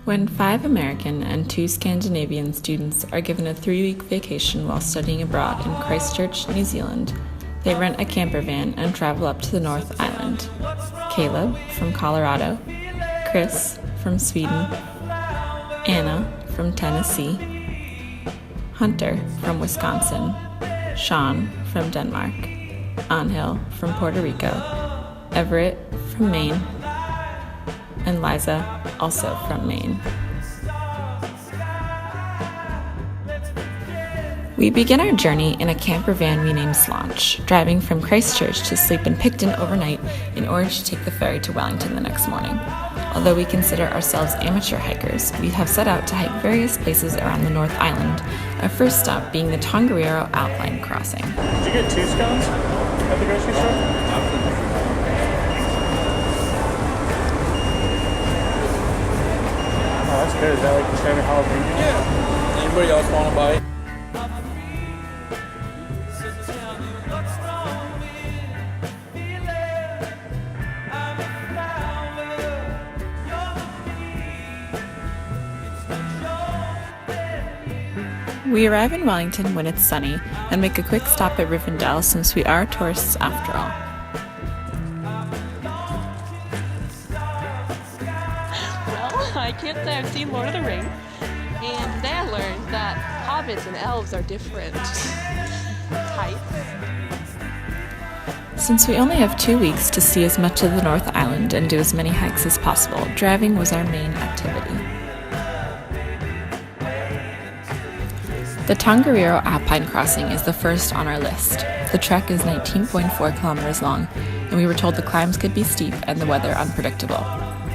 When 5 American and 2 Scandinavian students are given a 3-week vacation while studying abroad in Christchurch, New Zealand, they rent a camper van and travel up to the North Island. Caleb from Colorado, Chris from Sweden, Anna from Tennessee, Hunter from Wisconsin, Sean from Denmark, Angel from Puerto Rico, Everett from Maine, and Liza, also from Maine. We begin our journey in a camper van we named Slaunch, driving from Christchurch to sleep in Picton overnight in order to take the ferry to Wellington the next morning. Although we consider ourselves amateur hikers, we have set out to hike various places around the North Island, our first stop being the Tongariro Alpine Crossing. Did you get 2 scones at the grocery store? Oh, that's good. Is that like the standard jalapeno? Yeah. Anybody else want to buy? We arrive in Wellington when it's sunny and make a quick stop at Rivendell since we are tourists after all. Well, I can't say I've seen Lord of the Rings, and today I learned that hobbits and elves are different types. Since we only have 2 weeks to see as much of the North Island and do as many hikes as possible, driving was our main activity. The Tongariro Alpine Crossing is the first on our list. The trek is 19.4 kilometers long, and we were told the climbs could be steep and the weather unpredictable.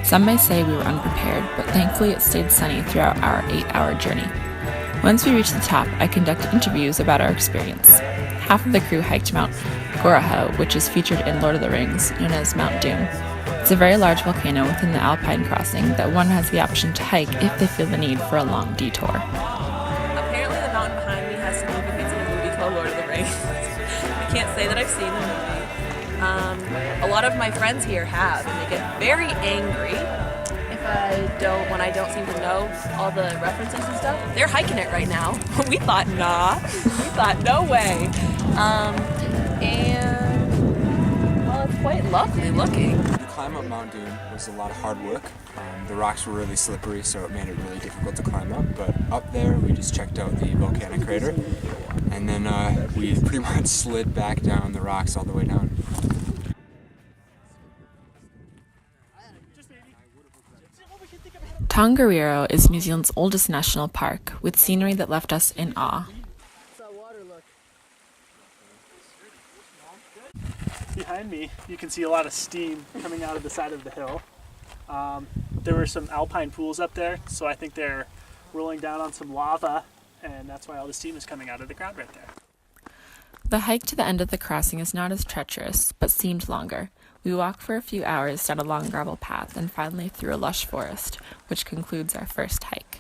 Some may say we were unprepared, but thankfully it stayed sunny throughout our 8-hour journey. Once we reached the top, I conducted interviews about our experience. Half of the crew hiked Mount Goroha, which is featured in Lord of the Rings, known as Mount Doom. It's a very large volcano within the Alpine Crossing that one has the option to hike if they feel the need for a long detour. Apparently the mountain behind me has significance in a movie called Lord of the Rings. I can't say that I've seen the movie. A lot of my friends here have, and they get very angry when I don't seem to know all the references and stuff. They're hiking it right now. We thought, nah. We thought, no way. And, well, it's quite lovely looking. The climb up Mount Doom was a lot of hard work. The rocks were really slippery, so it made it really difficult to climb up. But up there, we just checked out the volcanic crater, and then we pretty much slid back down the rocks all the way down. Tongariro is New Zealand's oldest national park, with scenery that left us in awe. Behind me, you can see a lot of steam coming out of the side of the hill. There were some alpine pools up there, so I think they're rolling down on some lava, and that's why all the steam is coming out of the ground right there. The hike to the end of the crossing is not as treacherous, but seemed longer. We walk for a few hours down a long gravel path and finally through a lush forest, which concludes our first hike.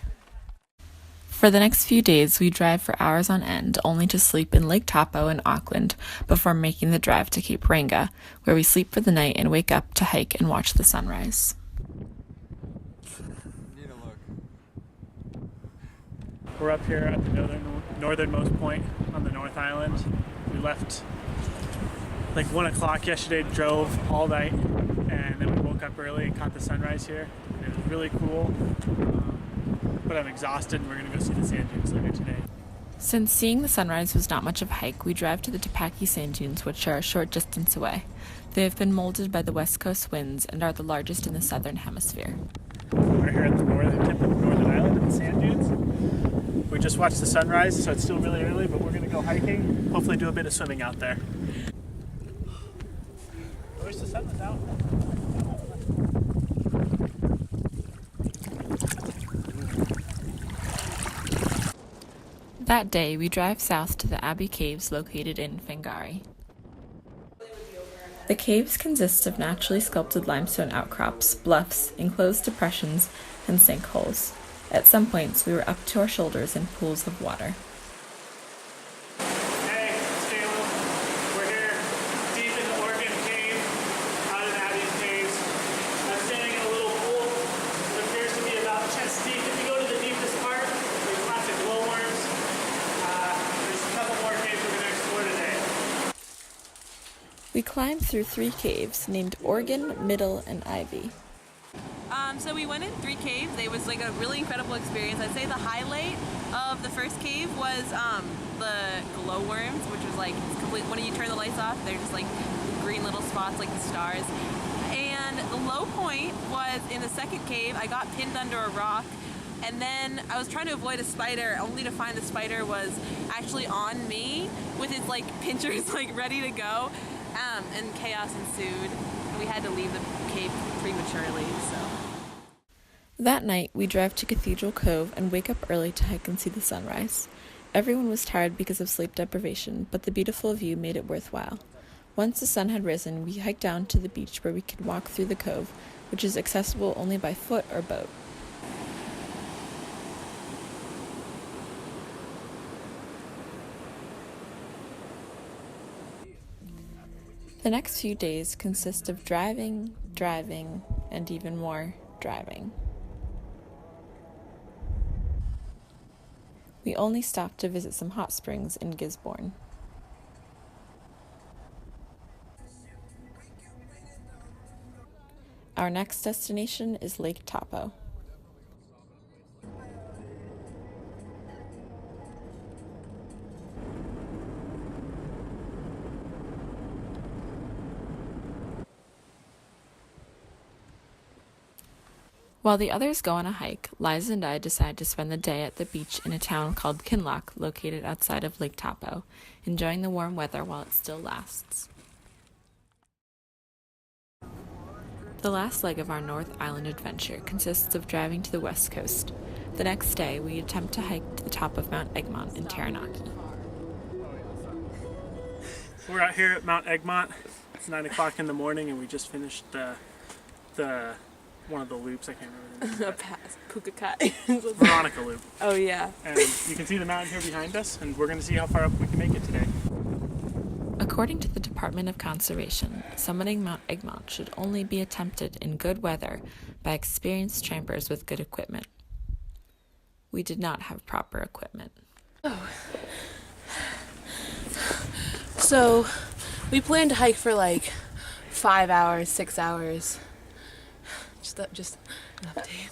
For the next few days, we drive for hours on end, only to sleep in Lake Taupo in Auckland before making the drive to Cape Reinga, where we sleep for the night and wake up to hike and watch the sunrise. We're up here at the northernmost point on the North Island. We left like 1 o'clock yesterday, drove all night, and then we woke up early and caught the sunrise here. And it was really cool, but I'm exhausted, and we're going to go see the sand dunes later today. Since seeing the sunrise was not much of a hike, we drive to the Tapaki sand dunes, which are a short distance away. They have been molded by the west coast winds and are the largest in the southern hemisphere. We're here at the northern tip of the Northern Island in the sand dunes. We just watched the sunrise, so it's still really early, but we're going to go hiking, hopefully do a bit of swimming out there. I wish the sun was out. That day, we drive south to the Abbey Caves located in Whangarei. The caves consist of naturally sculpted limestone outcrops, bluffs, enclosed depressions, and sinkholes. At some points, we were up to our shoulders in pools of water. Hey, it's Caleb. We're here deep in the Organ Cave, out in Abbey's Caves. I'm standing in a little pool that appears to be about chest deep. climbed through 3 caves named Organ, Middle, and Ivy. So we went in 3 caves. It was like a really incredible experience. I'd say the highlight of the first cave was the glowworms, which was like complete. When you turn the lights off, they're just like green little spots like the stars. And the low point was in the second cave. I got pinned under a rock, and then I was trying to avoid a spider, only to find the spider was actually on me with its like pinchers like ready to go, and chaos ensued. We had to leave the cave prematurely, so. That night, we drive to Cathedral Cove and wake up early to hike and see the sunrise. Everyone was tired because of sleep deprivation, but the beautiful view made it worthwhile. Once the sun had risen, we hiked down to the beach where we could walk through the cove, which is accessible only by foot or boat. The next few days consist of driving, and even more driving. We only stopped to visit some hot springs in Gisborne. Our next destination is Lake Taupo. While the others go on a hike, Liza and I decide to spend the day at the beach in a town called Kinloch, located outside of Lake Taupo, enjoying the warm weather while it still lasts. The last leg of our North Island adventure consists of driving to the west coast. The next day, we attempt to hike to the top of Mount Egmont in Taranaki. We're out here at Mount Egmont. It's 9 o'clock in the morning, and we just finished the one of the loops. I can't remember the name. Pukakai. Veronica Loop. Oh yeah. And you can see the mountain here behind us, and we're going to see how far up we can make it today. According to the Department of Conservation, summiting Mount Egmont should only be attempted in good weather by experienced trampers with good equipment. We did not have proper equipment. Oh. So, we planned to hike for like 5 hours, 6 hours. Just an update.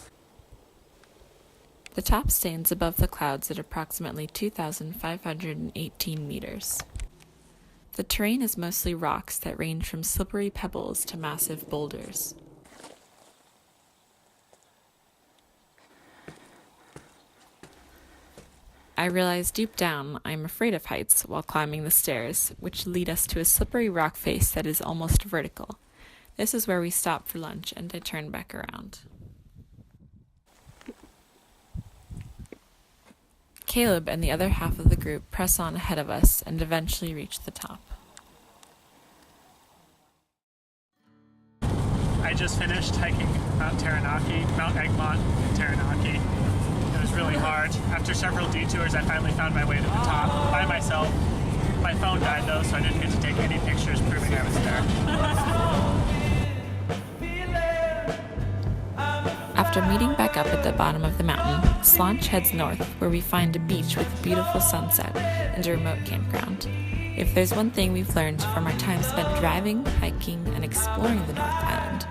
The top stands above the clouds at approximately 2,518 meters. The terrain is mostly rocks that range from slippery pebbles to massive boulders. I realize deep down I'm afraid of heights while climbing the stairs, which lead us to a slippery rock face that is almost vertical. This is where we stop for lunch and I turn back around. Caleb and the other half of the group press on ahead of us and eventually reach the top. I just finished hiking Mount Egmont in Taranaki. It was really hard. After several detours, I finally found my way to the top by myself. My phone died though, so I didn't get to take any pictures proving I was there. After meeting back up at the bottom of the mountain, Slaunch heads north, where we find a beach with a beautiful sunset and a remote campground. If there's one thing we've learned from our time spent driving, hiking, and exploring the North Island,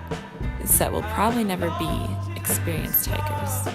it's that we'll probably never be experienced hikers.